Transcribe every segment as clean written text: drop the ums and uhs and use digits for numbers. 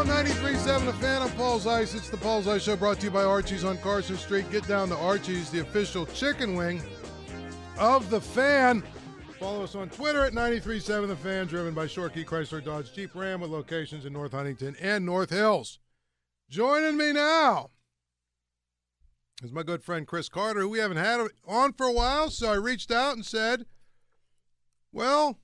on 93.7 The Fan. I'm Paul Zeise. It's the Paul Zeise Show, brought to you by Archie's on Carson Street. Get down to Archie's, the official chicken wing of The Fan. Follow us on Twitter at 93.7 The Fan, driven by Shorkey Chrysler Dodge Jeep Ram with locations in North Huntington and North Hills. Joining me now is my good friend Chris Carter, who we haven't had on for a while, so I reached out and said, well,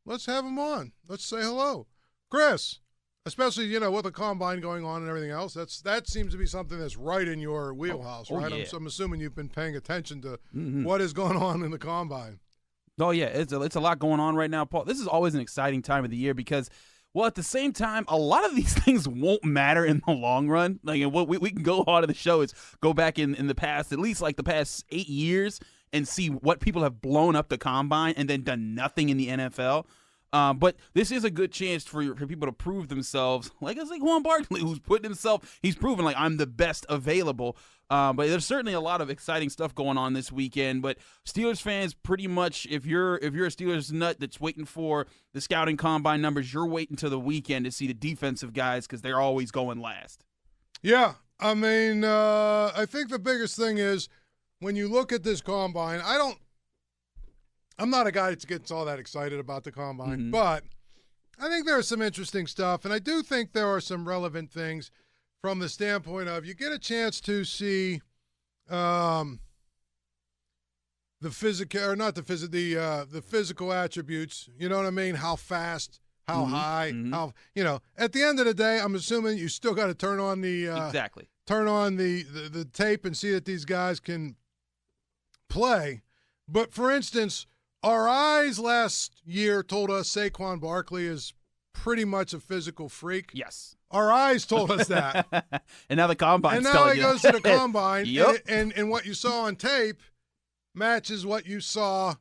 let's have him on. Let's say hello. Chris, especially, with the combine going on and everything else, that seems to be something that's right in your wheelhouse, right? Yeah. I'm assuming you've been paying attention to what is going on in the combine. Oh, yeah, it's a lot going on right now, Paul. This is always an exciting time of the year because, well, at the same time, a lot of these things won't matter in the long run. Like, what we can go on to the show is go back in the past, at least like the past 8 years, and see what people have blown up the combine and then done nothing in the NFL. But this is a good chance for people to prove themselves, like Saquon Barkley, who's putting himself, he's proven like I'm the best available. But there's certainly a lot of exciting stuff going on this weekend. But Steelers fans, pretty much, if you're a Steelers nut that's waiting for the scouting combine numbers, you're waiting till the weekend to see the defensive guys because they're always going last. Yeah, I mean, I think the biggest thing is when you look at this combine, I'm not a guy that gets all that excited about the combine, but I think there's some interesting stuff, and I do think there are some relevant things from the standpoint of you get a chance to see the physical attributes. You know what I mean? How fast, how high, how At the end of the day, I'm assuming you still got to turn on the the tape and see that these guys can play. But for instance, our eyes last year told us Saquon Barkley is pretty much a physical freak. Yes. Our eyes told us that. And now the combine's and now telling he you. goes to the combine, Yep. and what you saw on tape matches what you saw,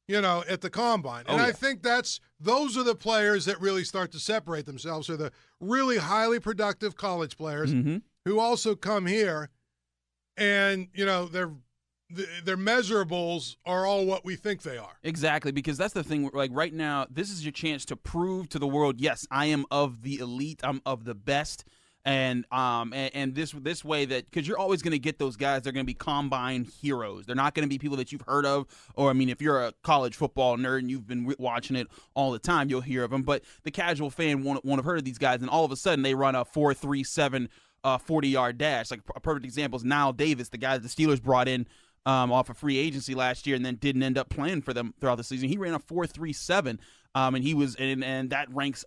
at the combine. And I think those are the players that really start to separate themselves, are the really highly productive college players who also come here and, their measurables are all what we think they are. Exactly, because that's the thing. Like right now, this is your chance to prove to the world, yes, I am of the elite. I'm of the best. And this way that, because you're always going to get those guys, they're going to be combine heroes. They're not going to be people that you've heard of, or I mean, if you're a college football nerd and you've been watching it all the time, you'll hear of them. But the casual fan won't have heard of these guys, and all of a sudden they run a 4.37 40-yard dash. Like a perfect example is Nile Davis, the guy that the Steelers brought in off of free agency last year and then didn't end up playing for them throughout the season. He ran a 4.37. And he was, and that ranks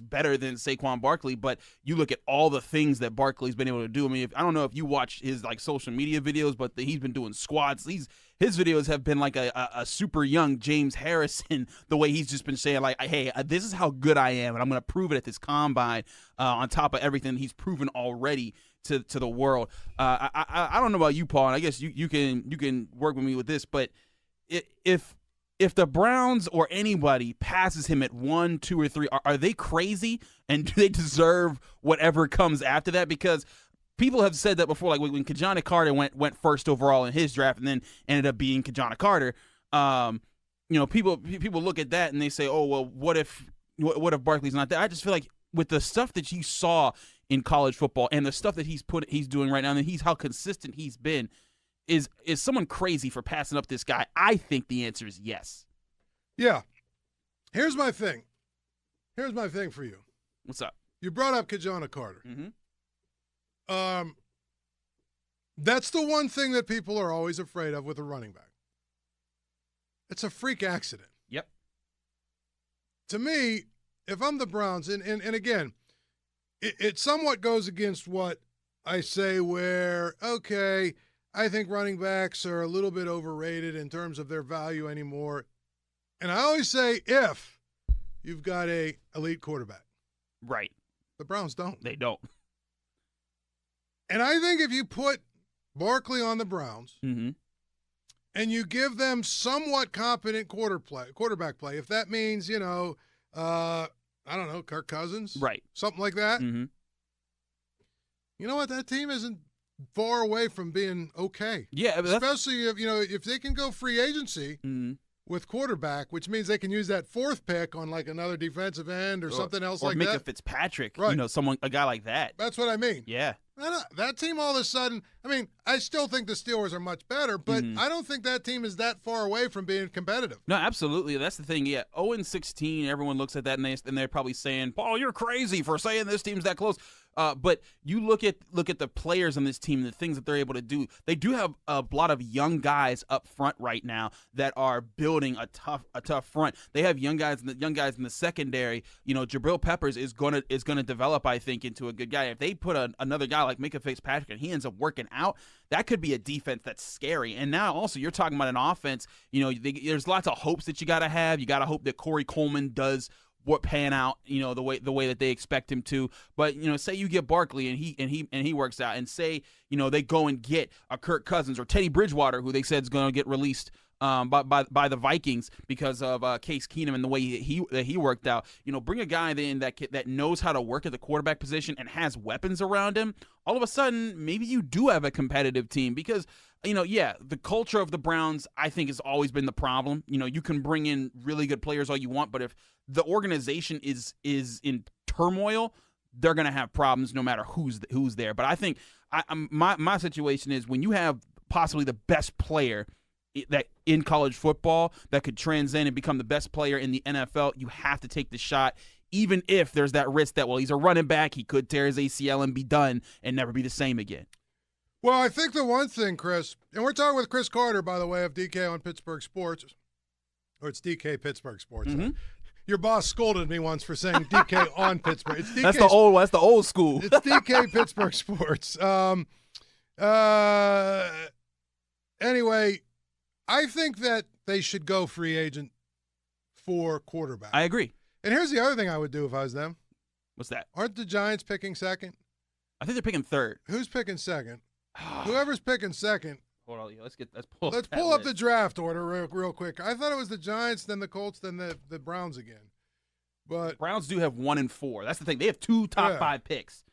better than Saquon Barkley. But you look at all the things that Barkley's been able to do. I mean, I don't know if you watch his social media videos, but he's been doing squats. His videos have been like a super young James Harrison. The way he's just been saying like, hey, this is how good I am, and I'm going to prove it at this combine. On top of everything he's proven already to the world. I don't know about you, Paul, and I guess you can work with me with this, but if the Browns or anybody passes him at 1, 2, or 3, are they crazy? And do they deserve whatever comes after that? Because people have said that before, like when Kajana Carter went first overall in his draft and then ended up being Kajana Carter. People look at that and they say, oh, well, what if Barkley's not there? I just feel like with the stuff that you saw in college football and the stuff that he's doing right now, and how consistent he's been, is someone crazy for passing up this guy? I think the answer is yes. Yeah. Here's my thing for you. What's up? You brought up Kajana Carter. That's the one thing that people are always afraid of with a running back. It's a freak accident. Yep. To me, if I'm the Browns, and again, it somewhat goes against what I say where, okay, I think running backs are a little bit overrated in terms of their value anymore. And I always say if you've got a elite quarterback. Right. The Browns don't. They don't. And I think if you put Barkley on the Browns and you give them somewhat competent quarterback play, if that means, I don't know, Kirk Cousins? Right. Something like that. You know what? That team isn't far away from being okay. Yeah. Especially if they can go free agency with quarterback, which means they can use that fourth pick on like another defensive end or something else like that. Or Micah Fitzpatrick, right. A guy like that. That's what I mean. Yeah. That team all of a sudden, I mean, I still think the Steelers are much better, but I don't think that team is that far away from being competitive. No, absolutely. That's the thing. Yeah, 0-16, everyone looks at that and they're probably saying, Paul, you're crazy for saying this team's that close. But you look at the players on this team, the things that they're able to do. They do have a lot of young guys up front right now that are building a tough front. They have young guys in the secondary. Jabril Peppers is gonna develop, I think, into a good guy. If they put another guy like Micah Fitzpatrick and he ends up working out, that could be a defense that's scary. And now also you're talking about an offense. There's lots of hopes that you gotta have. You gotta hope that Corey Coleman does pan out, the way that they expect him to. But say you get Barkley and he works out, and say they go and get a Kirk Cousins or Teddy Bridgewater, who they said is going to get released by the Vikings because of Case Keenum and the way he worked out. Bring a guy in that knows how to work at the quarterback position and has weapons around him. All of a sudden, maybe you do have a competitive team because. The culture of the Browns, I think, has always been the problem. You can bring in really good players all you want, but if the organization is in turmoil, they're going to have problems no matter who's there. But I think my situation is when you have possibly the best player that in college football that could transcend and become the best player in the NFL, you have to take the shot. Even if there's that risk that, he's a running back, he could tear his ACL and be done and never be the same again. Well, I think the one thing, Chris, and we're talking with Chris Carter, by the way, of DK on Pittsburgh Sports, or it's DK Pittsburgh Sports. Mm-hmm. Your boss scolded me once for saying DK on Pittsburgh. It's DK, that's the old school. It's DK Pittsburgh Sports. Anyway, I think that they should go free agent for quarterback. I agree. And here's the other thing I would do if I was them. What's that? Aren't the Giants picking second? I think they're picking third. Who's picking second? Whoever's picking second. Hold on, let's pull up the draft order real quick. I thought it was the Giants, then the Colts, then the Browns again. But the Browns do have 1 and 4. That's the thing. They have 2 top 5 picks.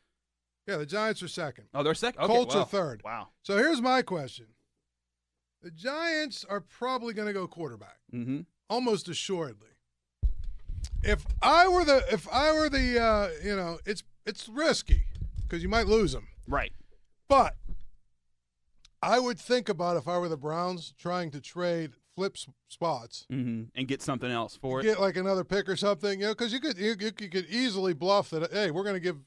Yeah, the Giants are second. Oh, they're second? Okay, Colts are third. Wow. So here's my question. The Giants are probably going to go quarterback. Mm-hmm. Almost assuredly. If I were the it's risky because you might lose them. Right. But I would think about, if I were the Browns, trying to flip spots and get something else for it. Get like another pick or something, because you could easily bluff that, hey, we're going to give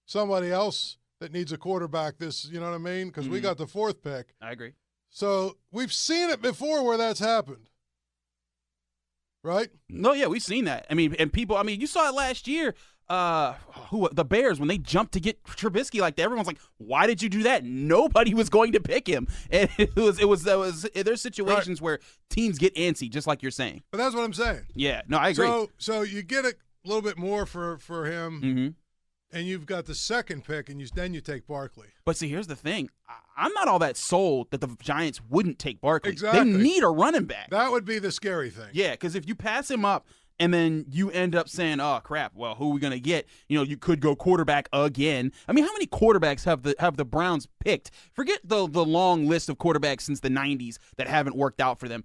somebody else that needs a quarterback this, you know what I mean? Because we got the 4th pick. I agree. So we've seen it before where that's happened. Right? No, yeah, we've seen that. I mean, and people, you saw it last year. The Bears, when they jumped to get Trubisky like that, everyone's like, "Why did you do that?" Nobody was going to pick him, and it was there's situations where teams get antsy, just like you're saying. But that's what I'm saying. Yeah, no, I agree. So you get a little bit more for him, and you've got the 2nd pick, and then you take Barkley. But see, here's the thing: I'm not all that sold that the Giants wouldn't take Barkley. Exactly. They need a running back. That would be the scary thing. Yeah, because if you pass him up, and then you end up saying, "Oh crap! Well, who are we gonna get?" You could go quarterback again. How many quarterbacks have the Browns picked? Forget the long list of quarterbacks since the '90s that haven't worked out for them.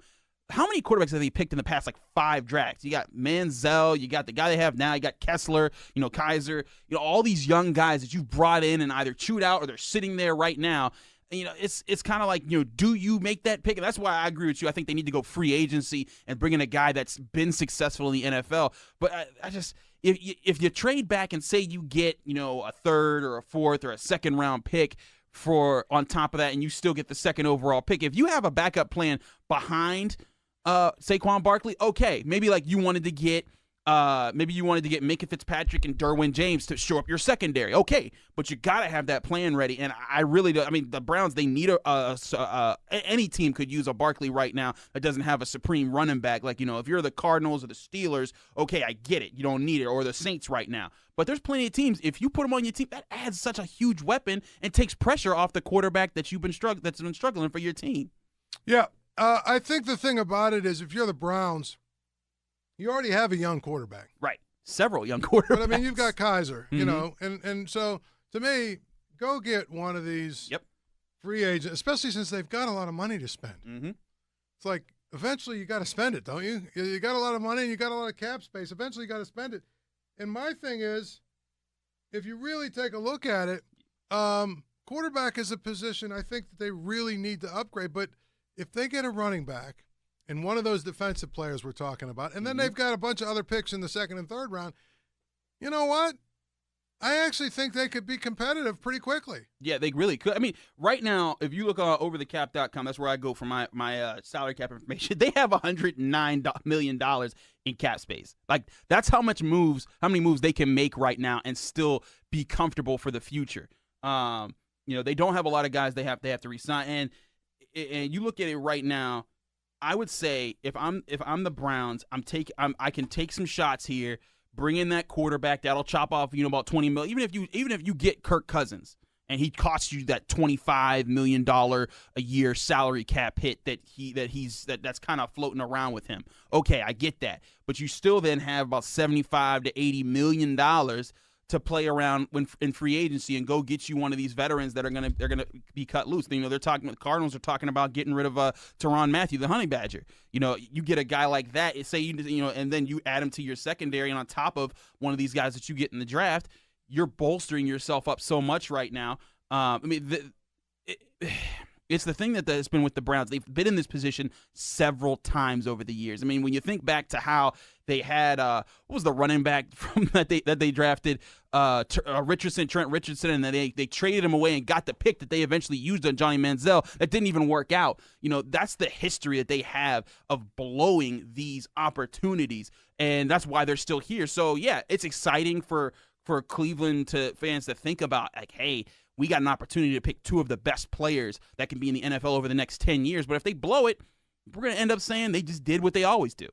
How many quarterbacks have they picked in the past 5 drafts? You got Manziel, you got the guy they have now, you got Kessler, Kaiser, all these young guys that you've brought in and either chewed out or they're sitting there right now. It's kind of like, do you make that pick? And that's why I agree with you. I think they need to go free agency and bring in a guy that's been successful in the NFL. But I just, if you trade back and say you get, a 3rd or a 4th or a 2nd round pick for on top of that, and you still get the 2nd overall pick, if you have a backup plan behind Saquon Barkley, okay, maybe you wanted to get Micah Fitzpatrick and Derwin James to shore up your secondary. Okay, but you got to have that plan ready. And I really do. The Browns, they need any team could use a Barkley right now that doesn't have a supreme running back. If you're the Cardinals or the Steelers, okay, I get it. You don't need it. Or the Saints right now. But there's plenty of teams. If you put them on your team, that adds such a huge weapon and takes pressure off the quarterback that's been struggling for your team. Yeah. I think the thing about it is, if you're the Browns, you already have a young quarterback. Right. Several young quarterbacks. But, you've got Kaiser, and so, to me, go get one of these free agents, especially since they've got a lot of money to spend. Mm-hmm. It's like, eventually you got to spend it, don't you? You got a lot of money and you got a lot of cap space. Eventually you got to spend it. And my thing is, if you really take a look at it, quarterback is a position I think that they really need to upgrade. But if they get a running back and one of those defensive players we're talking about, and then they've got a bunch of other picks in the second and third round, you know what? I actually think they could be competitive pretty quickly. Yeah, they really could. I mean, right now, if you look on overthecap.com, that's where I go for my salary cap information. They have $109 million in cap space. Like, that's how many moves they can make right now and still be comfortable for the future. They don't have a lot of guys they have to resign. And you look at it right now, I would say if I'm the Browns, I can take some shots here. Bring in that quarterback that'll chop off, about $20 million. Even if you get Kirk Cousins and he costs you that $25 million a year salary cap hit that's kind of floating around with him. Okay, I get that, but you still then have about $75 to $80 million to play around in free agency and go get you one of these veterans that they're gonna be cut loose. The Cardinals are talking about getting rid of Tyrann Mathieu, the Honey Badger. You get a guy like that, and then you add him to your secondary, and on top of one of these guys that you get in the draft, you're bolstering yourself up so much right now. It's the thing that's been with the Browns. They've been in this position several times over the years. I mean, when you think back to how they had what was the running back from that they drafted, Trent Richardson, and then they traded him away and got the pick that they eventually used on Johnny Manziel. That didn't even work out. That's the history that they have of blowing these opportunities, and that's why they're still here. So yeah, it's exciting for Cleveland fans to think about, like, hey, we got an opportunity to pick two of the best players that can be in the NFL over the next 10 years. But if they blow it, we're going to end up saying they just did what they always do.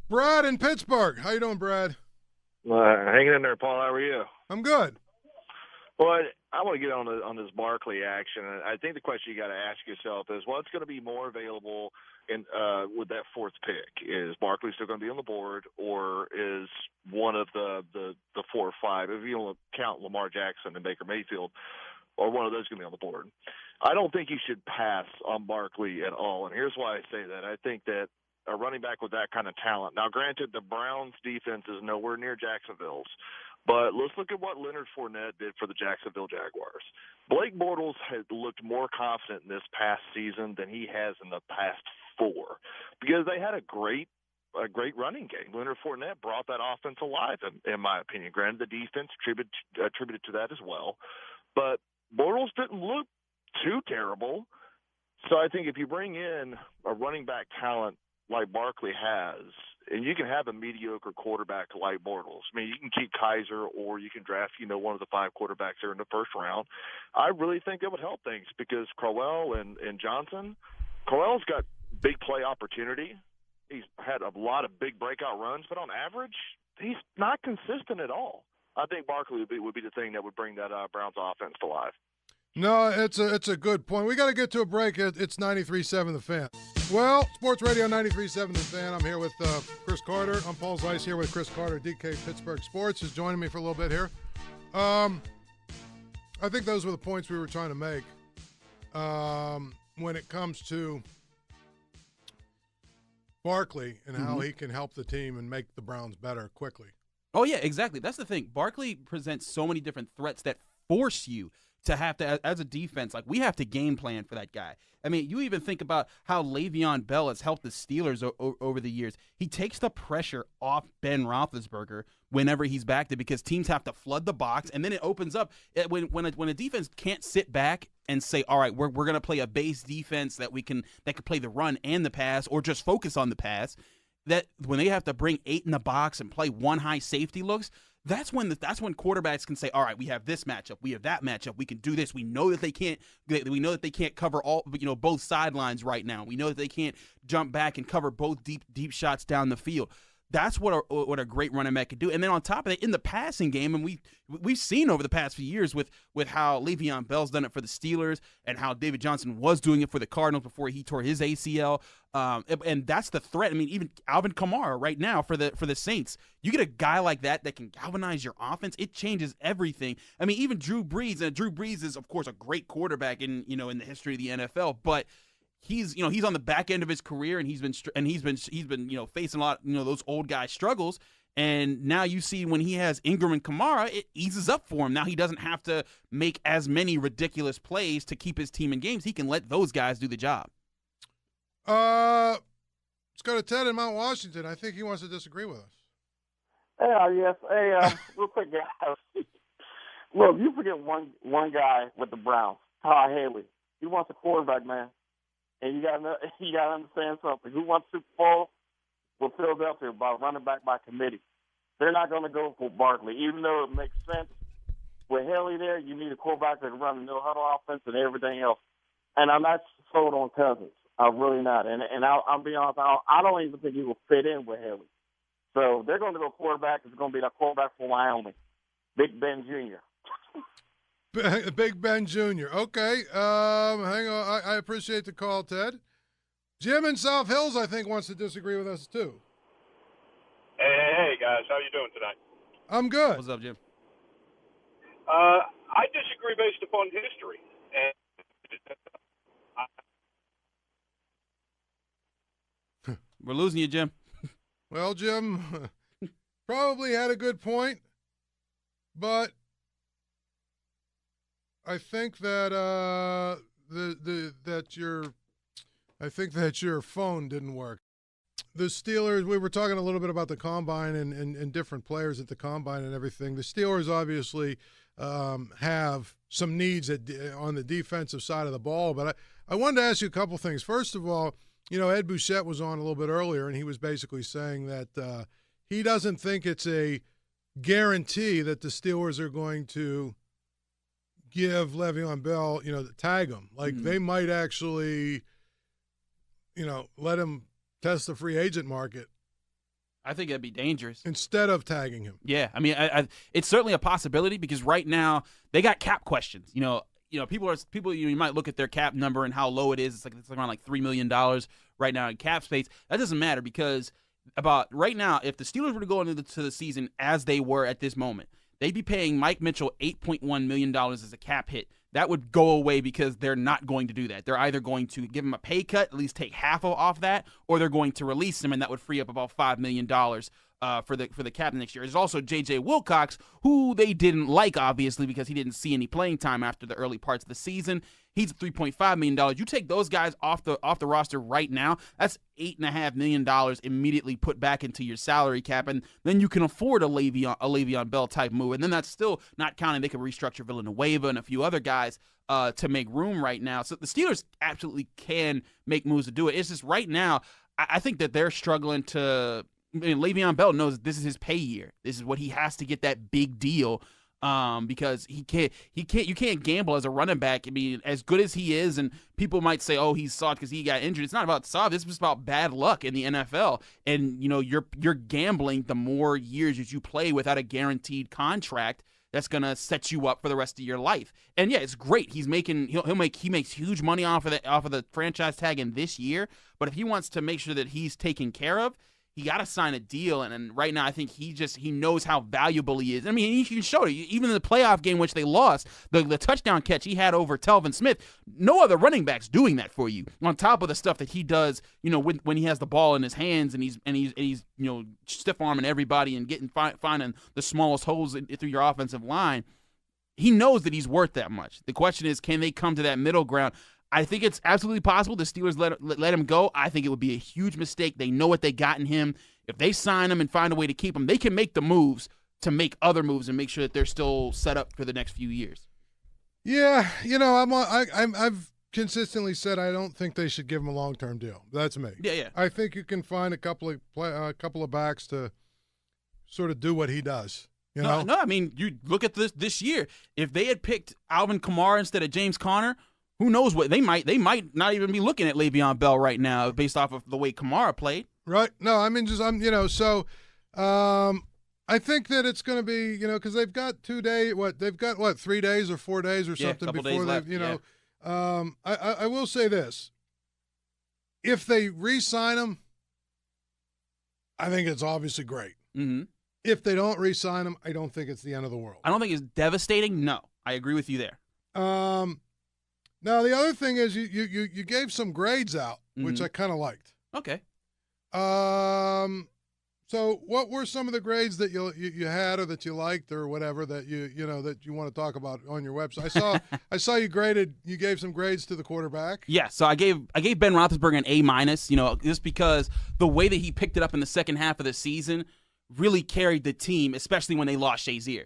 Brad in Pittsburgh. How you doing, Brad? Hanging in there, Paul. How are you? I'm good. Well, I want to get on this Barkley action. I think the question you got to ask yourself is, what's going to be more available with that fourth pick? Is Barkley still going to be on the board, or is one of the 4 or 5, if you don't count Lamar Jackson and Baker Mayfield, or one of those going to be on the board? I don't think you should pass on Barkley at all, and here's why I say that. I think that a running back with that kind of talent. Now, granted, the Browns' defense is nowhere near Jacksonville's, but let's look at what Leonard Fournette did for the Jacksonville Jaguars. Blake Bortles has looked more confident in this past season than he has in the past 4 because they had a great running game. Leonard Fournette brought that offense alive, in my opinion. Granted, the defense attributed to that as well, but Bortles didn't look too terrible. So I think if you bring in a running back talent like Barkley has, and you can have a mediocre quarterback like Bortles. I mean, you can keep Kaiser, or you can draft, one of the 5 quarterbacks there in the first round. I really think that would help things because Crowell and Johnson, Crowell's got big play opportunity. He's had a lot of big breakout runs, but on average, he's not consistent at all. I think Barkley would be the thing that would bring that Browns offense to life. No, it's a good point. We got to get to a break. It's 93.7 The Fan. Well, Sports Radio 93.7 The Fan. I'm here with Chris Carter. I'm Paul Zeise here with Chris Carter. DK Pittsburgh Sports is joining me for a little bit here. I think those were the points we were trying to make when it comes to Barkley and how he can help the team and make the Browns better quickly. Oh, yeah, exactly. That's the thing. Barkley presents so many different threats that force you to have to, as a defense, like, we have to game plan for that guy. I mean, you even think about how Le'Veon Bell has helped the Steelers over the years. He takes the pressure off Ben Roethlisberger whenever he's back there because teams have to flood the box, and then it opens up when a defense can't sit back and say, all right, we're going to play a base defense that can play the run and the pass, or just focus on the pass. That when they have to bring 8 in the box and play one high safety looks, that's when quarterbacks can say, all right, we have this matchup, we have that matchup, we can do this. We know that they can't cover all, both sidelines right now. We know that they can't jump back and cover both deep shots down the field. That's what a great running back could do. And then on top of that, in the passing game, and we've seen over the past few years with how Le'Veon Bell's done it for the Steelers and how David Johnson was doing it for the Cardinals before he tore his ACL. And that's the threat. I mean, even Alvin Kamara right now for the Saints. You get a guy like that can galvanize your offense. It changes everything. I mean, even Drew Brees, and Drew Brees is, of course, a great quarterback in the history of the NFL, but he's on the back end of his career, and he's been facing a lot, those old guy struggles. And now you see when he has Ingram and Kamara, it eases up for him. Now he doesn't have to make as many ridiculous plays to keep his team in games. He can let those guys do the job. Let's go to Ted in Mount Washington. I think he wants to disagree with us. Yes. Hey, real quick, guys. Look, you forget one guy with the Browns, Todd Haley. He wants a quarterback, man. And you got to understand something. Who wants Super Bowl with Philadelphia by running back by committee? They're not going to go for Barkley, even though it makes sense. With Haley there, you need a quarterback that can run the no-huddle offense and everything else. And I'm not sold on Cousins. I'm really not. And I'll be honest, I don't even think he will fit in with Haley. So they're going to go quarterback. It's going to be the quarterback for Wyoming, Big Ben Jr. Big Ben Jr. Okay. Hang on. I appreciate the call, Ted. Jim in South Hills, I think, wants to disagree with us, too. Hey, guys. How you doing tonight? I'm good. What's up, Jim? I disagree based upon history. And We're losing you, Jim. Well, Jim probably had a good point, but I think that I think that your phone didn't work. The Steelers, we were talking a little bit about the Combine and different players at the Combine and everything. The Steelers obviously have some needs on the defensive side of the ball, but I wanted to ask you a couple things. First of all, Ed Bouchette was on a little bit earlier, and he was basically saying that he doesn't think it's a guarantee that the Steelers are going to give Le'Veon Bell, tag him. Like, they might actually, let him test the free agent market. I think that'd be dangerous. Instead of tagging him. Yeah, I mean, it's certainly a possibility because right now they got cap questions. People you might look at their cap number and how low it is. It's around like $3 million right now in cap space. That doesn't matter because about right now, if the Steelers were to go into the season as they were at this moment, they'd be paying Mike Mitchell $8.1 million as a cap hit. That would go away because they're not going to do that. They're either going to give him a pay cut, at least take half off that, or they're going to release him, and that would free up about $5 million for the cap next year. There's also J.J. Wilcox, who they didn't like, obviously, because he didn't see any playing time after the early parts of the season. He's $3.5 million. You take those guys off the roster right now, that's $8.5 million immediately put back into your salary cap, and then you can afford a Le'Veon Bell type move. And then that's still not counting they could restructure Villanueva and a few other guys to make room right now. So the Steelers absolutely can make moves to do it. It's just right now, I think that they're struggling to. I mean, Le'Veon Bell knows this is his pay year. This is what he has to get that big deal. Because you can't gamble as a running back. I mean, as good as he is, and people might say, "Oh, he's soft because he got injured." It's not about soft. This is just about bad luck in the NFL. And you're gambling the more years that you play without a guaranteed contract. That's gonna set you up for the rest of your life. And yeah, it's great. He makes huge money off of the franchise tag in this year. But if he wants to make sure that he's taken care of, he got to sign a deal, and right now I think he knows how valuable he is. I mean, he showed it. Even in the playoff game, which they lost, the touchdown catch he had over Telvin Smith, no other running back's doing that for you. On top of the stuff that he does, when he has the ball in his hands and he's stiff arming everybody and finding the smallest holes through your offensive line. He knows that he's worth that much. The question is, can they come to that middle ground? I think it's absolutely possible the Steelers let him go. I think it would be a huge mistake. They know what they got in him. If they sign him and find a way to keep him, they can make the moves to make other moves and make sure that they're still set up for the next few years. Yeah, I've consistently said I don't think they should give him a long-term deal. That's me. Yeah. I think you can find a couple of backs to sort of do what he does. No, I mean, you look at this year. If they had picked Alvin Kamara instead of James Conner, who knows what they might not even be looking at Le'Veon Bell right now based off of the way Kamara played. Right. No, I mean, I think that it's going to be, because they've got 2 days, they've got 3 days or 4 days or something before they, I will say this. If they re-sign him, I think it's obviously great. Mm-hmm. If they don't re-sign him, I don't think it's the end of the world. I don't think it's devastating. No, I agree with you there. Now, the other thing is you gave some grades out, which I kind of liked. Okay. So what were some of the grades that you had or that you liked or whatever that you that you want to talk about on your website? I saw you gave some grades to the quarterback. Yeah, so I gave Ben Roethlisberger an A-, just because the way that he picked it up in the second half of the season really carried the team, especially when they lost Shazier.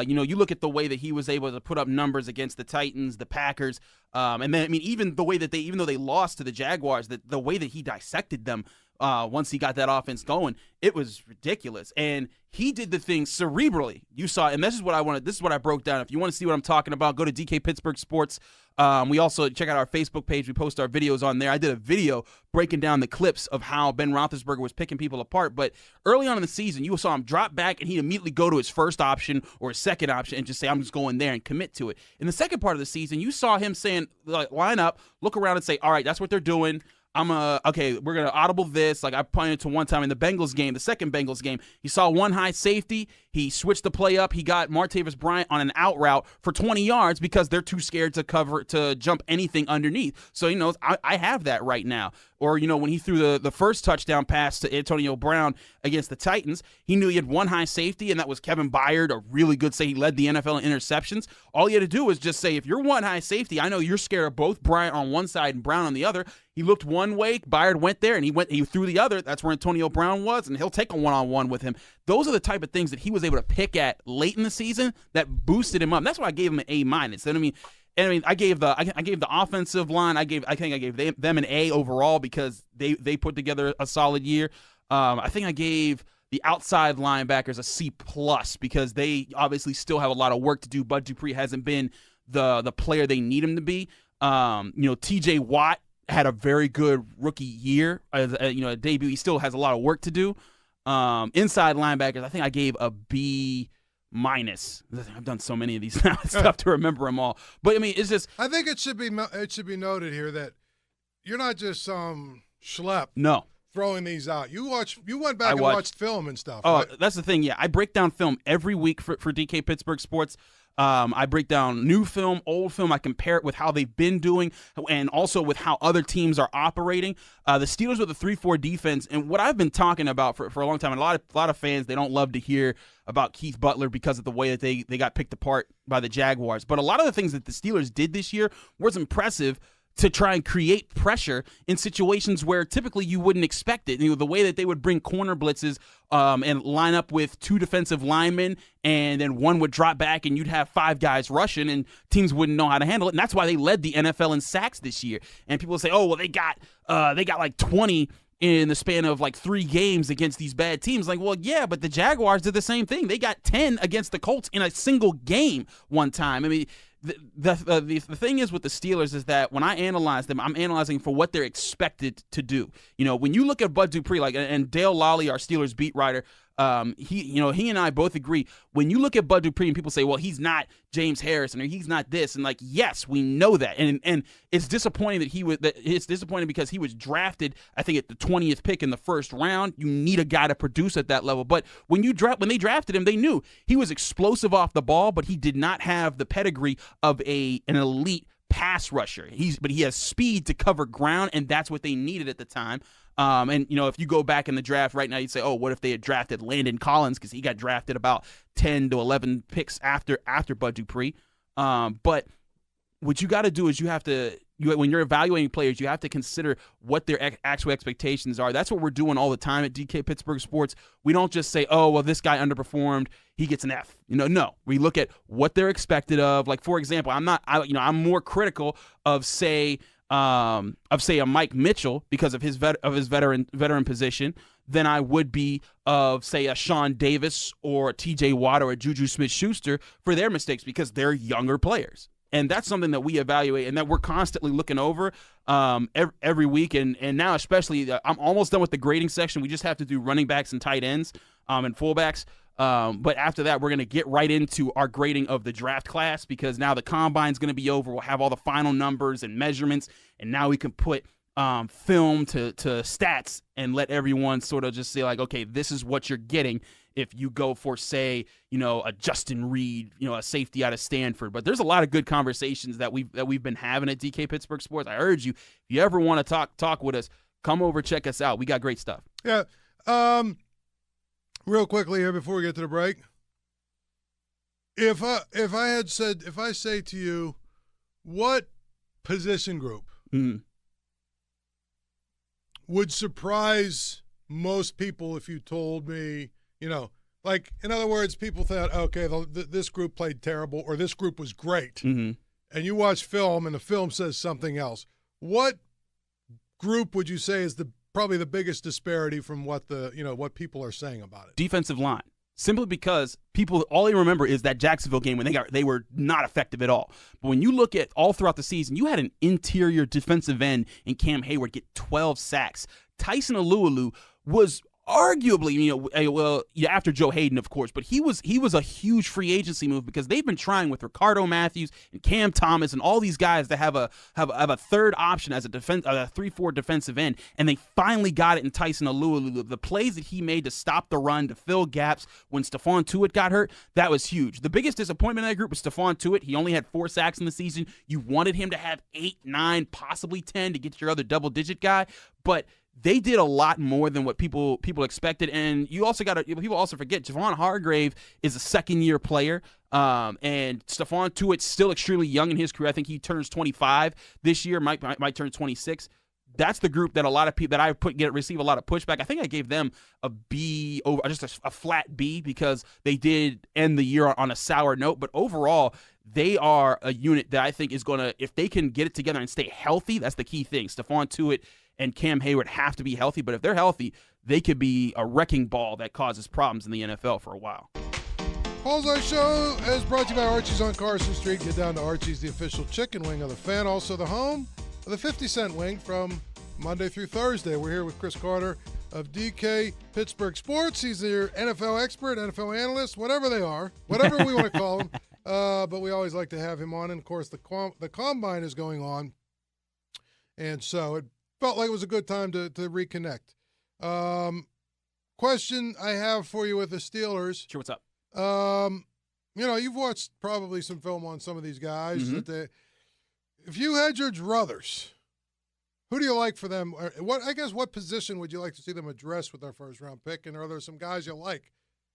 You look at the way that he was able to put up numbers against the Titans, the Packers, and then even the way that even though they lost to the Jaguars, the way that he dissected them once he got that offense going, it was ridiculous. And he did the thing cerebrally. You saw, and this is what I wanted. This is what I broke down. If you want to see what I'm talking about, go to DK Pittsburgh Sports. We also check out our Facebook page. We post our videos on there. I did a video breaking down the clips of how Ben Roethlisberger was picking people apart. But early on in the season, you saw him drop back and he'd immediately go to his first option or his second option and just say, I'm just going there and commit to it. In the second part of the season, you saw him saying, like, line up, look around and say, all right, that's what they're doing. We're going to audible this. Like I pointed to one time in the Bengals game, the second Bengals game, he saw one high safety. He switched the play up. He got Martavis Bryant on an out route for 20 yards because they're too scared to jump anything underneath. So, I have that right now. Or, when he threw the first touchdown pass to Antonio Brown against the Titans, he knew he had one high safety, and that was Kevin Byard, a really good safety. He led the NFL in interceptions. All he had to do was just say, if you're one high safety, I know you're scared of both Bryant on one side and Brown on the other. He looked one way, Byard went there, and he threw the other. That's where Antonio Brown was, and he'll take a one-on-one with him. Those are the type of things that he was able to pick at late in the season that boosted him up. And that's why I gave him an A-. I gave the offensive line. I think I gave them an A overall because they put together a solid year. I think I gave the outside linebackers a C+ because they obviously still have a lot of work to do. Bud Dupree hasn't been the player they need him to be. T.J. Watt had a very good rookie year as a debut. He still has a lot of work to do. Inside linebackers, I think I gave a B-. I've done so many of these now. It's tough to remember them all. But it's just. I think it should be noted here that you're not just some schlep. No. Throwing these out. You went back and watched film and stuff. Oh, right? That's the thing. Yeah, I break down film every week for DK Pittsburgh Sports. I break down new film, old film. I compare it with how they've been doing and also with how other teams are operating. The Steelers with a 3-4 defense, and what I've been talking about for a long time, and a lot of fans, they don't love to hear about Keith Butler because of the way that they got picked apart by the Jaguars. But a lot of the things that the Steelers did this year was impressive to try and create pressure in situations where typically you wouldn't expect it. The way that they would bring corner blitzes and line up with two defensive linemen, and then one would drop back and you'd have five guys rushing and teams wouldn't know how to handle it. And that's why they led the NFL in sacks this year. And people say, oh, well, they got like 20 in the span of like 3 games against these bad teams. Like, well, yeah, but the Jaguars did the same thing. They got 10 against the Colts in a single game one time. The thing is with the Steelers is that when I analyze them, I'm analyzing for what they're expected to do. When you look at Bud Dupree, and Dale Lally, our Steelers beat writer, he and I both agree. When you look at Bud Dupree and people say, well, he's not James Harrison or he's not this, and yes, we know that, and it's disappointing it's disappointing because he was drafted, I think, at the 20th pick in the first round. You need a guy to produce at that level. But when they drafted him, they knew he was explosive off the ball, but he did not have the pedigree of an elite pass rusher. But he has speed to cover ground, and that's what they needed at the time. If you go back in the draft right now, you'd say, oh, what if they had drafted Landon Collins, because he got drafted about 10 to 11 picks after Bud Dupree. But what you got to do is when you're evaluating players, you have to consider what their actual expectations are. That's what we're doing all the time at DK Pittsburgh Sports. We don't just say, oh, well, this guy underperformed, he gets an F. No. We look at what they're expected of. Like, for example, I'm more critical of say a Mike Mitchell because of his veteran position than I would be of, say, a Sean Davis or a T.J. Watt or a Juju Smith-Schuster for their mistakes because they're younger players. And that's something that we evaluate and that we're constantly looking over every week. And now especially, I'm almost done with the grading section. We just have to do running backs and tight ends and fullbacks. But after that, we're going to get right into our grading of the draft class because now the combine's going to be over. We'll have all the final numbers and measurements, and now we can put film to stats and let everyone sort of just say, like, okay, this is what you're getting if you go for, say, a Justin Reed, a safety out of Stanford. But there's a lot of good conversations that we've been having at DK Pittsburgh Sports. I urge you, if you ever want to talk with us, come over, check us out. We got great stuff. Yeah. Real quickly here before we get to the break. If I say to you, what position group would surprise most people if you told me, like, in other words, people thought, okay, this group played terrible or this group was great. Mm-hmm. And you watch film and the film says something else. What group would you say is probably the biggest disparity from what what people are saying about it? Defensive line. Simply because people, all they remember is that Jacksonville game when they were not effective at all. But when you look at all throughout the season, you had an interior defensive end in Cam Hayward get 12 sacks. Tyson Alualu was arguably, after Joe Hayden, of course, but he was a huge free agency move because they've been trying with Ricardo Matthews and Cam Thomas and all these guys that have a third option as a 3-4 defensive end, and they finally got it in Tyson Alualu. The plays that he made to stop the run, to fill gaps when Stephon Tuitt got hurt, that was huge. The biggest disappointment in that group was Stephon Tuitt. He only had 4 sacks in the season. You wanted him to have 8, 9, possibly 10 to get your other double-digit guy, but they did a lot more than what people expected, and people also forget Javon Hargrave is a second-year player, and Stephon Tuitt's still extremely young in his career. I think he turns 25 this year, might turn 26. That's the group that a lot of people that I receive a lot of pushback. I think I gave them a B, just a flat B, because they did end the year on a sour note. But overall, they are a unit that I think is going to, if they can get it together and stay healthy, that's the key thing. Stephon Tuitt and Cam Hayward have to be healthy, but if they're healthy, they could be a wrecking ball that causes problems in the NFL for a while. Paul Zeise Show is brought to you by Archie's on Carson Street. Get down to Archie's, the official chicken wing of the Fan, also the home of the 50-cent wing from Monday through Thursday. We're here with Chris Carter of DK Pittsburgh Sports. He's their NFL expert, NFL analyst, whatever they are, whatever we want to call him. But we always like to have him on. And, of course, the Combine is going on, and so it felt like it was a good time to reconnect. Question I have for you with the Steelers. Sure, what's up? You've watched probably some film on some of these guys. Mm-hmm. If you had your druthers, who do you like for them? What position would you like to see them address with their first-round pick? And are there some guys you like?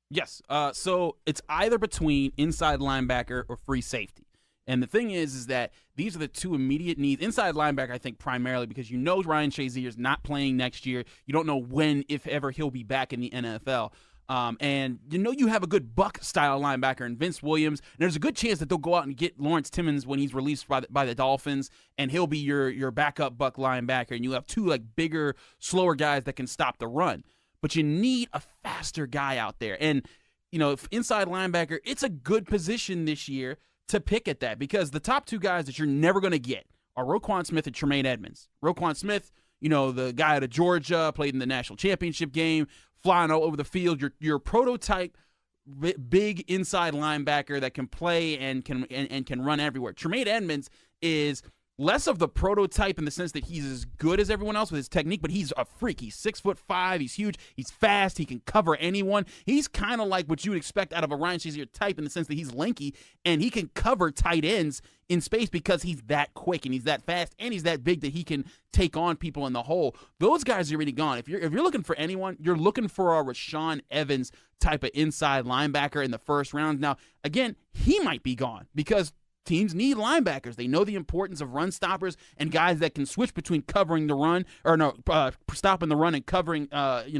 Yes. So it's either between inside linebacker or free safety. And the thing is that these are the two immediate needs. Inside linebacker, I think, primarily because Ryan Shazier is not playing next year. You don't know when, if ever, he'll be back in the NFL. And you have a good Buck-style linebacker in Vince Williams. And there's a good chance that they'll go out and get Lawrence Timmons when he's released by the Dolphins, and he'll be your backup Buck linebacker. And you have two bigger, slower guys that can stop the run. But you need a faster guy out there. And inside linebacker, it's a good position this year to pick at that, because the top two guys that you're never going to get are Roquan Smith and Tremaine Edmonds. Roquan Smith, the guy out of Georgia, played in the national championship game, flying all over the field. Your prototype big inside linebacker that can play and can run everywhere. Tremaine Edmonds is less of the prototype in the sense that he's as good as everyone else with his technique, but he's a freak. He's 6'5", he's huge, he's fast, he can cover anyone. He's kind of like what you would expect out of a Ryan Shazier type in the sense that he's lanky and he can cover tight ends in space because he's that quick and he's that fast and he's that big that he can take on people in the hole. Those guys are already gone. If you're looking for anyone, you're looking for a Rashaan Evans type of inside linebacker in the first round. Now, again, he might be gone because teams need linebackers. They know the importance of run stoppers and guys that can switch between covering the run stopping the run and covering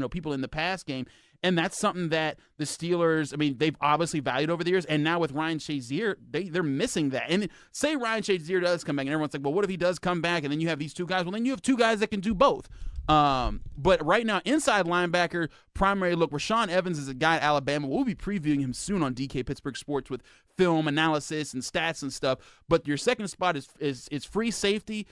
people in the pass game. And that's something that the Steelers, they've obviously valued over the years. And now with Ryan Shazier, they're missing that. And say Ryan Shazier does come back, and everyone's like, well, what if he does come back? And then you have these two guys. Well, then you have two guys that can do both. But right now, inside linebacker, primary look, Rashaan Evans is a guy at Alabama. We'll be previewing him soon on DK Pittsburgh Sports with film analysis and stats and stuff. But your second spot is free safety.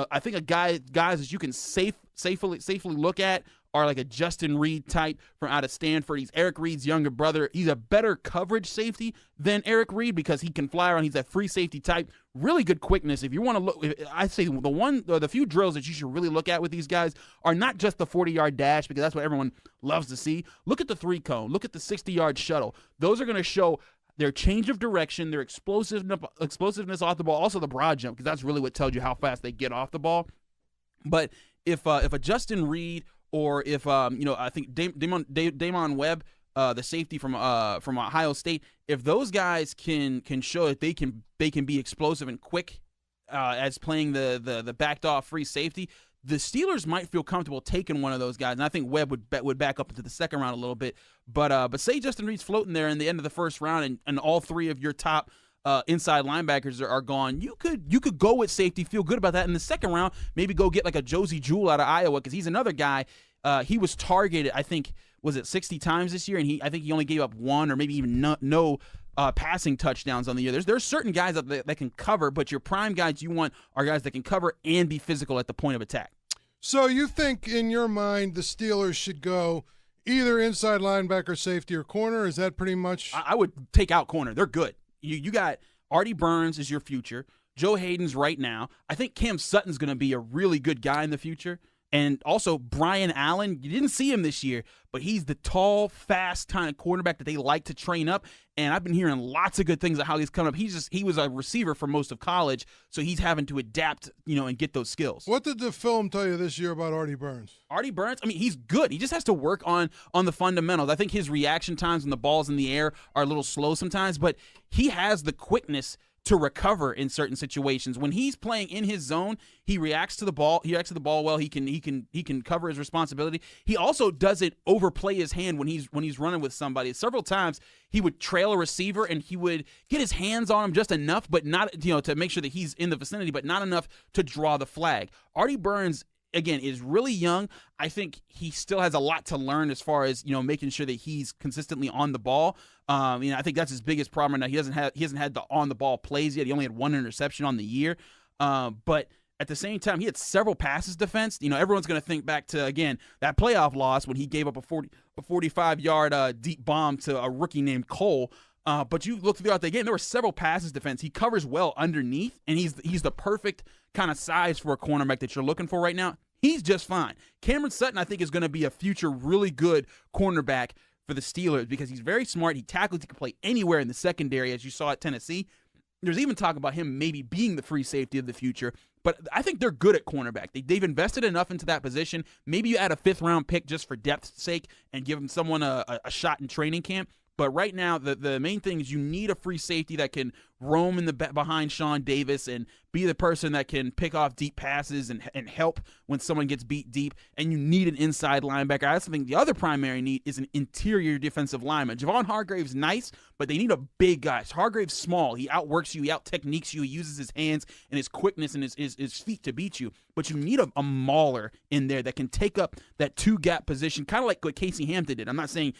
I think guys that you can safely look at are like a Justin Reed type from out of Stanford. He's Eric Reed's younger brother. He's a better coverage safety than Eric Reed because he can fly around. He's that free safety type. Really good quickness. If you want to look, I say the few drills that you should really look at with these guys are not just the 40-yard dash because that's what everyone loves to see. Look at the 3-cone. Look at the 60-yard shuttle. Those are going to show their change of direction, their explosiveness off the ball, also the broad jump because that's really what tells you how fast they get off the ball. But if a Justin Reed or if I think Damon Webb, the safety from Ohio State, if those guys can show that they can be explosive and quick as playing the backed off free safety, the Steelers might feel comfortable taking one of those guys. And I think Webb would back up into the second round a little bit. But say Justin Reed's floating there in the end of the first round and all three of your top inside linebackers are gone, you could go with safety, feel good about that. In the second round, maybe go get like a Josie Jewell out of Iowa because he's another guy. He was targeted, I think, was it 60 times this year, and I think he only gave up one or maybe even no passing touchdowns on the year. There's certain guys that can cover, but your prime guys you want are guys that can cover and be physical at the point of attack. So you think, in your mind, the Steelers should go either inside linebacker, safety, or corner? Is that pretty much? I would take out corner. They're good. You got Artie Burns is your future. Joe Hayden's right now. I think Cam Sutton's going to be a really good guy in the future. And also Brian Allen, you didn't see him this year, but he's the tall, fast kind of quarterback that they like to train up. And I've been hearing lots of good things about how he's coming up. He was a receiver for most of college, so he's having to adapt, and get those skills. What did the film tell you this year about Artie Burns? Artie Burns, I mean, he's good. He just has to work on the fundamentals. I think his reaction times when the ball's in the air are a little slow sometimes, but he has the quickness to recover in certain situations. When he's playing in his zone, he reacts to the ball. He reacts to the ball well. He can cover his responsibility. He also doesn't overplay his hand when he's running with somebody. Several times he would trail a receiver and he would get his hands on him just enough, but not to make sure that he's in the vicinity, but not enough to draw the flag. Artie Burns, again, is really young. I think he still has a lot to learn as far as making sure that he's consistently on the ball. I think that's his biggest problem right now. He hasn't had the on the ball plays yet. He only had one interception on the year. But at the same time, he had several passes defensed. Everyone's going to think back to, again, that playoff loss when he gave up a 45-yard deep bomb to a rookie named Cole. But you look throughout the game, there were several passes defense. He covers well underneath, and he's the perfect kind of size for a cornerback that you're looking for right now. He's just fine. Cameron Sutton, I think, is going to be a future really good cornerback for the Steelers because he's very smart. He tackles. He can play anywhere in the secondary, as you saw at Tennessee. There's even talk about him maybe being the free safety of the future. But I think they're good at cornerback. They've invested enough into that position. Maybe you add a fifth-round pick just for depth's sake and give someone a shot in training camp. But right now, the main thing is you need a free safety that can roam in the behind Sean Davis and be the person that can pick off deep passes and help when someone gets beat deep. And you need an inside linebacker. I also think the other primary need is an interior defensive lineman. Javon Hargrave's nice, but they need a big guy. Hargrave's small. He outworks you. He out-techniques you. He uses his hands and his quickness and his feet to beat you. But you need a mauler in there that can take up that two-gap position, kind of like what Casey Hampton did. I'm not saying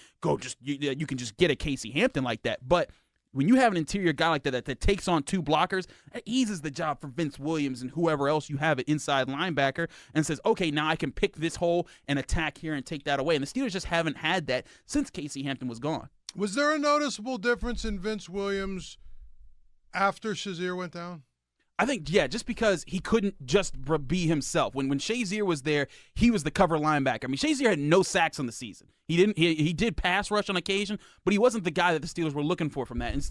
you can just get a Casey Hampton like that, but when you have an interior guy like that takes on two blockers, that eases the job for Vince Williams and whoever else you have at inside linebacker and says, okay, now I can pick this hole and attack here and take that away. And the Steelers just haven't had that since Casey Hampton was gone. Was there a noticeable difference in Vince Williams after Shazier went down? I think, yeah, just because he couldn't just be himself. When Shazier was there, he was the cover linebacker. I mean, Shazier had no sacks on the season. He did pass rush on occasion, but he wasn't the guy that the Steelers were looking for from that. And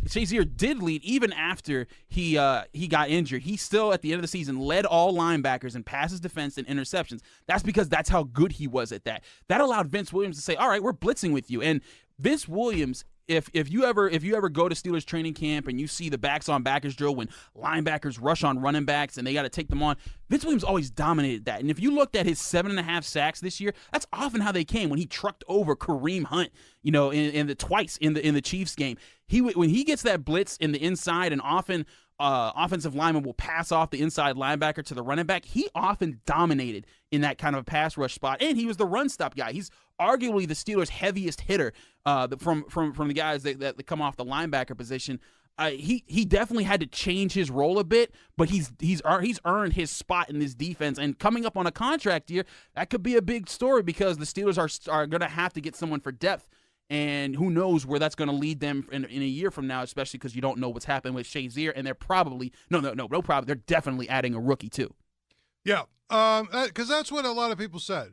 Shazier did lead even after he got injured. He still, at the end of the season, led all linebackers in passes defense and interceptions. That's because that's how good he was at that. That allowed Vince Williams to say, all right, we're blitzing with you. And Vince Williams, if you ever go to Steelers training camp and you see the backs on backers drill when linebackers rush on running backs and they got to take them on, Vince Williams always dominated that. And if you looked at his 7.5 sacks this year, that's often how they came when he trucked over Kareem Hunt, twice in the Chiefs game. When he gets that blitz in the inside, and often offensive lineman will pass off the inside linebacker to the running back, he often dominated in that kind of a pass rush spot. And he was the run stop guy. He's arguably the Steelers' heaviest hitter from the guys that come off the linebacker position. he definitely had to change his role a bit, but he's earned his spot in this defense. And coming up on a contract year, that could be a big story because the Steelers are going to have to get someone for depth. And who knows where that's going to lead them in a year from now, especially because you don't know what's happened with Shazier. And they're probably no problem. They're definitely adding a rookie too. Yeah, because that's what a lot of people said.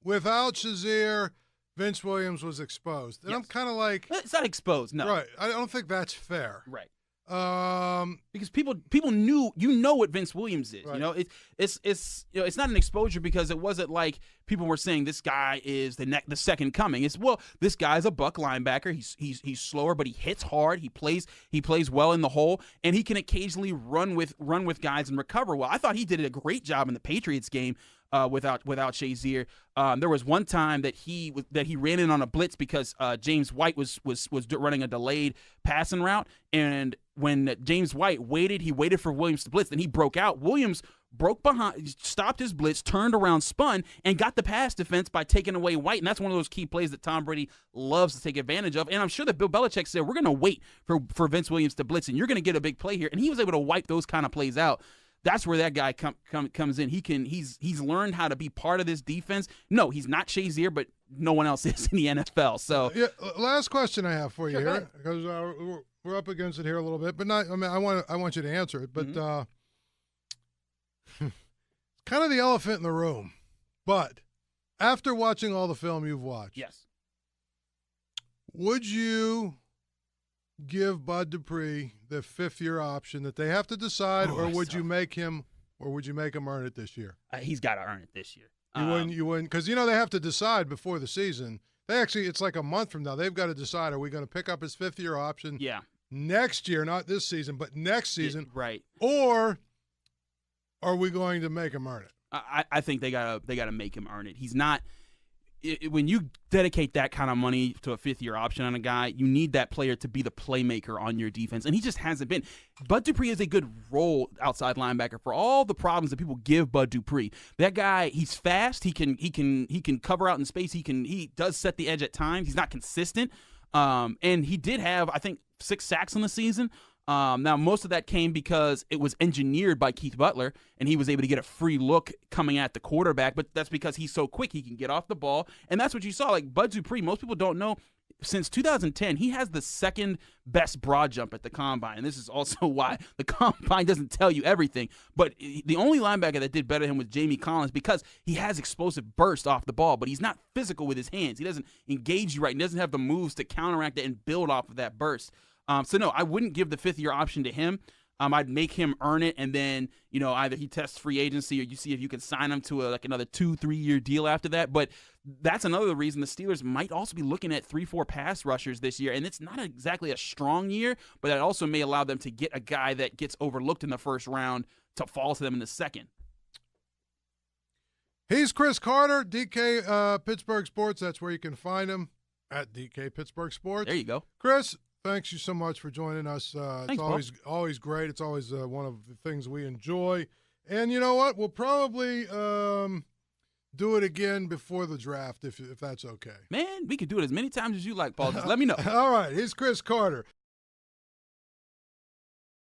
Without Shazier, Vince Williams was exposed, and yes. I'm kind of like, it's not exposed, no. Right, I don't think that's fair. Right. Because people knew, what Vince Williams is. Right. You know, it's not an exposure because it wasn't like people were saying this guy is the second coming. It's this guy's a buck linebacker. He's slower, but he hits hard. He plays well in the hole, and he can occasionally run with guys and recover well. I thought he did a great job in the Patriots game. Without Shazier, there was one time that he ran in on a blitz because James White was running a delayed passing route, and when James White waited for Williams to blitz, then he broke out. Williams broke behind, stopped his blitz, turned around, spun, and got the pass defense by taking away White, and that's one of those key plays that Tom Brady loves to take advantage of. And I'm sure that Bill Belichick said, we're going to wait for Vince Williams to blitz, and you're going to get a big play here, and he was able to wipe those kind of plays out. That's where that guy comes in. He's learned how to be part of this defense. No, he's not Shazier, but no one else is in the NFL. So, last question I have for you sure, here, because we're up against it here a little bit, but not. I mean, I want you to answer it, but kind of the elephant in the room. But after watching all the film you've watched, yes, would you give Bud Dupree the fifth-year option that they have to decide, or would you make him earn it this year? He's got to earn it this year. You wouldn't, because they have to decide before the season. It's like a month from now. They've got to decide: are we going to pick up his fifth-year option? Yeah. Next year, not this season, but next season, right? Or are we going to make him earn it? I think they gotta make him earn it. He's not. When you dedicate that kind of money to a fifth-year option on a guy, you need that player to be the playmaker on your defense, and he just hasn't been. Bud Dupree is a good role outside linebacker for all the problems that people give Bud Dupree. That guy, he's fast. He can cover out in space. He does set the edge at times. He's not consistent, and he did have, I think, 6 sacks in the season. Now, most of that came because it was engineered by Keith Butler, and he was able to get a free look coming at the quarterback, but that's because he's so quick. He can get off the ball, and that's what you saw. Like Bud Dupree, most people don't know, since 2010, he has the second best broad jump at the Combine, and this is also why the Combine doesn't tell you everything, but the only linebacker that did better than him was Jamie Collins because he has explosive burst off the ball, but he's not physical with his hands. He doesn't engage you right. He doesn't have the moves to counteract it and build off of that burst. So, no, I wouldn't give the fifth-year option to him. I'd make him earn it, and then, either he tests free agency or you see if you can sign him to another 2-3 year deal after that. But that's another reason the Steelers might also be looking at 3-4 pass rushers this year. And it's not exactly a strong year, but that also may allow them to get a guy that gets overlooked in the first round to fall to them in the second. He's Chris Carter, DK Pittsburgh Sports. That's where you can find him, at DK Pittsburgh Sports. There you go. Chris, thanks you so much for joining us. Thanks, it's always great. It's always one of the things we enjoy. And you know what? We'll probably do it again before the draft if that's okay. Man, we could do it as many times as you like, Paul. Just let me know. All right. Here's Chris Carter.